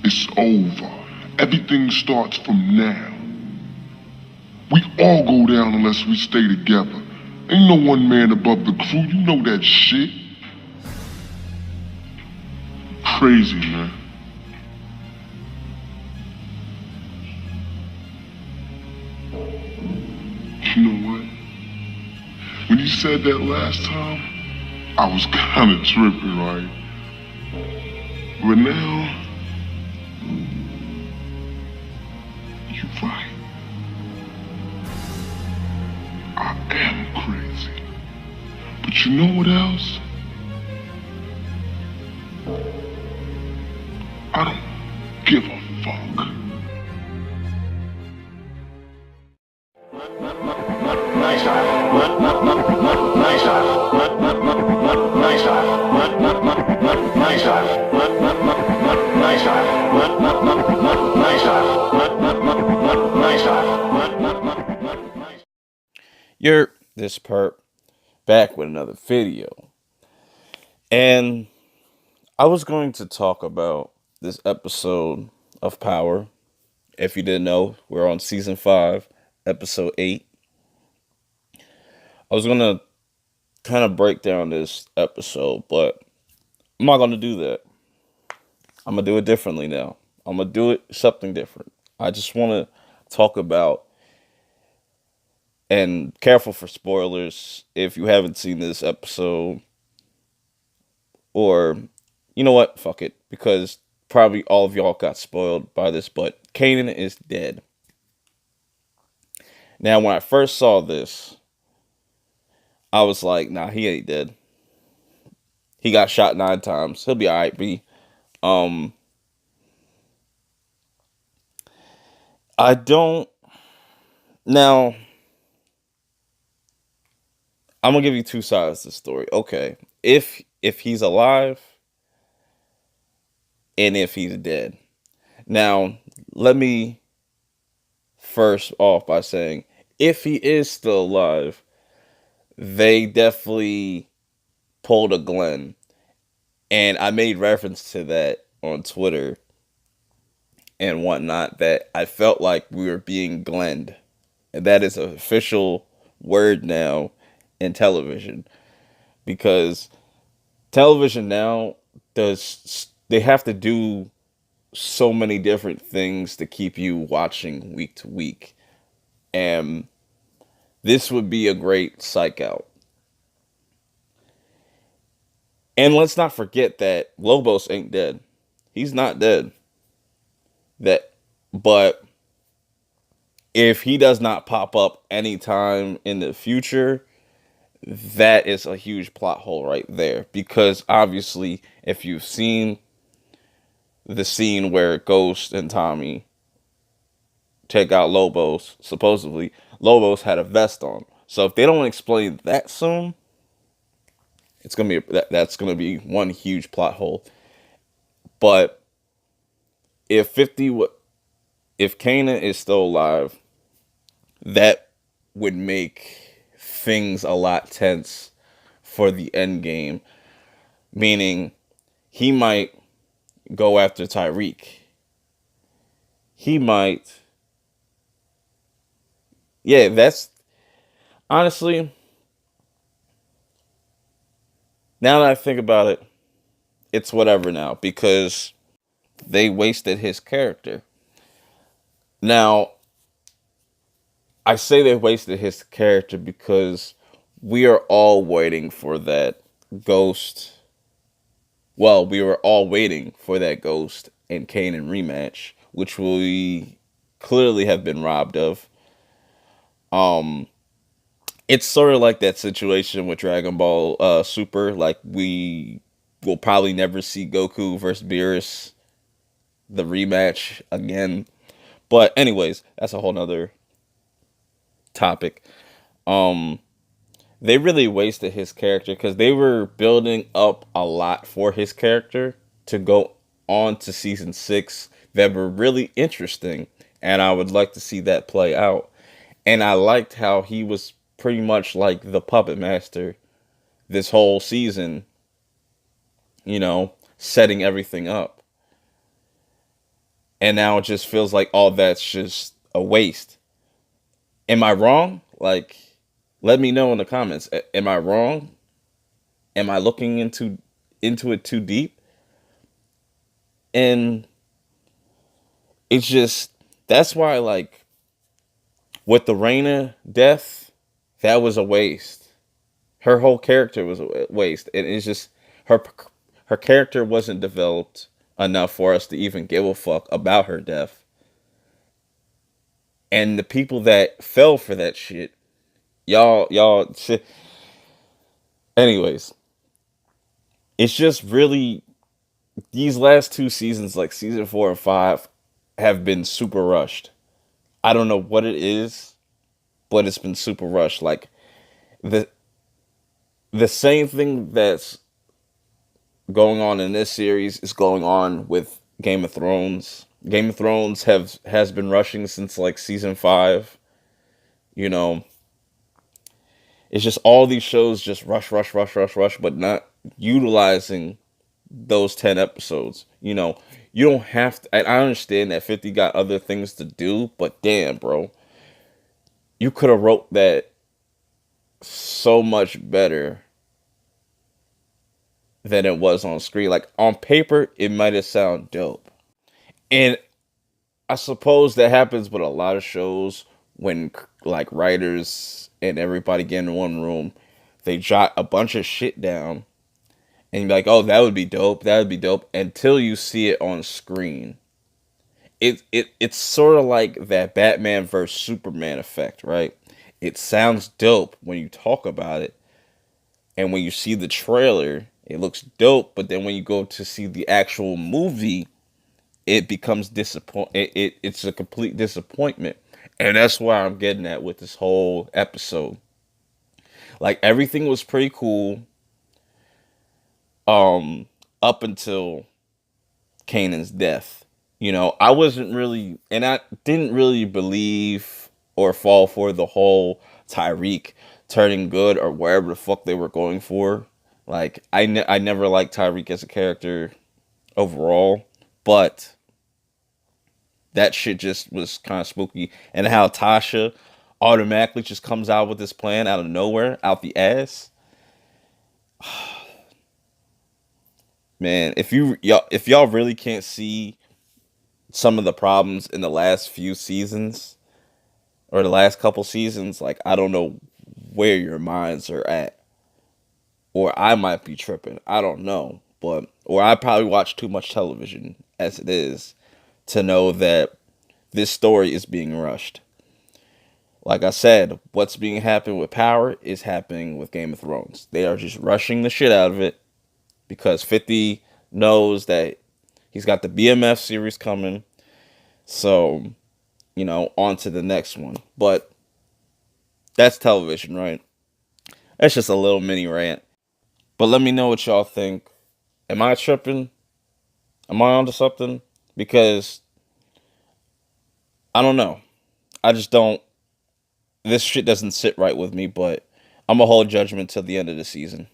It's over. Everything starts from now. We all go down unless we stay together. Ain't no one man above the crew, you know that shit. Crazy, man. You know what? When you said that last time, I was kinda tripping, right? But now, you're right. I am crazy. But you know what else? I don't give a fuck. You're this perp back with another video. And I was going to talk about this episode of Power. If you didn't know, we're on season 5, episode 8. I was going to kind of break down this episode, but I'm not going to do that. I'm going to do it differently now. I'm going to do it something different. I just want to talk about, and careful for spoilers if you haven't seen this episode, or you know what, fuck it, because probably all of y'all got spoiled by this, but Kanan is dead. Now, when I first saw this, I was like, nah, he ain't dead. He got shot 9 times. He'll be alright, B. I don't... Now, I'm gonna give you 2 sides to the story. Okay, if he's alive, and if he's dead. Now, let me first off by saying, if he is still alive, they definitely pulled a Glenn. And I made reference to that on Twitter and whatnot, that I felt like we were being Glenned. And that is an official word now in television. Because television now they have to do so many different things to keep you watching week to week. And this would be a great psych out. And let's not forget that Lobos ain't dead. He's not dead. But if he does not pop up anytime in the future, that is a huge plot hole right there. Because obviously, if you've seen the scene where Ghost and Tommy take out Lobos, supposedly Lobos had a vest on. So if they don't explain that soon, it's gonna be that's gonna be one huge plot hole. But if Kanan is still alive, that would make things a lot tense for the end game. Meaning, he might go after Tyreek. He might. Yeah, that's honestly. Now that I think about it, it's whatever now, because they wasted his character. Now, I say they wasted his character because we are all waiting for that Ghost. Well, we were all waiting for that Ghost and Kanan rematch, which we clearly have been robbed of. It's sort of like that situation with Dragon Ball Super. Like, we will probably never see Goku versus Beerus, the rematch again. But anyways, that's a whole nother topic. They really wasted his character because they were building up a lot for his character to go on to season 6 that were really interesting, and I would like to see that play out. And I liked how he was pretty much like the puppet master this whole season, setting everything up. And now it just feels like all that's just a waste. Am I wrong? Like, let me know in the comments. Am I wrong? Am I looking into it too deep? And it's just that's why, like, with the Raina death, that was a waste. Her whole character was a waste, and it's just her her character wasn't developed enough for us to even give a fuck about her death. And the people that fell for that shit, y'all shit. Anyways, it's just really these last two seasons, like season 4 and 5, have been super rushed. I don't know what it is, but it's been super rushed. Like the the same thing that's going on in this series is going on with Game of Thrones. Game of Thrones has been rushing since like season 5. You know, it's just all these shows just rush, but not utilizing those 10 episodes. You know, you don't have to. And I understand that 50 got other things to do, but damn, bro, you could have wrote that so much better than it was on screen. Like on paper, it might have sounded dope, and I suppose that happens with a lot of shows when like writers and everybody get in one room, they jot a bunch of shit down, and you're like, oh, that would be dope, that would be dope, until you see it on screen. It's sort of like that Batman versus Superman effect, right? It sounds dope when you talk about it, and when you see the trailer, it looks dope. But then when you go to see the actual movie, it becomes it's a complete disappointment, and that's why I'm getting at with this whole episode. Like everything was pretty cool, up until Kanan's death. You know, I wasn't really, and I didn't really believe or fall for the whole Tyreek turning good or wherever the fuck they were going for. Like, I never liked Tyreek as a character overall, but that shit just was kind of spooky. And how Tasha automatically just comes out with this plan out of nowhere, out the ass. Man, if y'all really can't see some of the problems in the last few seasons or the last couple seasons, like I don't know where your minds are at. Or I might be tripping. I don't know. But or I probably watch too much television as it is to know that this story is being rushed. Like I said, what's being happening with Power is happening with Game of Thrones. They are just rushing the shit out of it because 50 knows that he's got the BMF series coming. So, you know, on to the next one. But that's television, right? That's just a little mini rant. But let me know what y'all think. Am I tripping? Am I onto something? Because I don't know. I just don't. This shit doesn't sit right with me, but I'm going to hold judgment till the end of the season.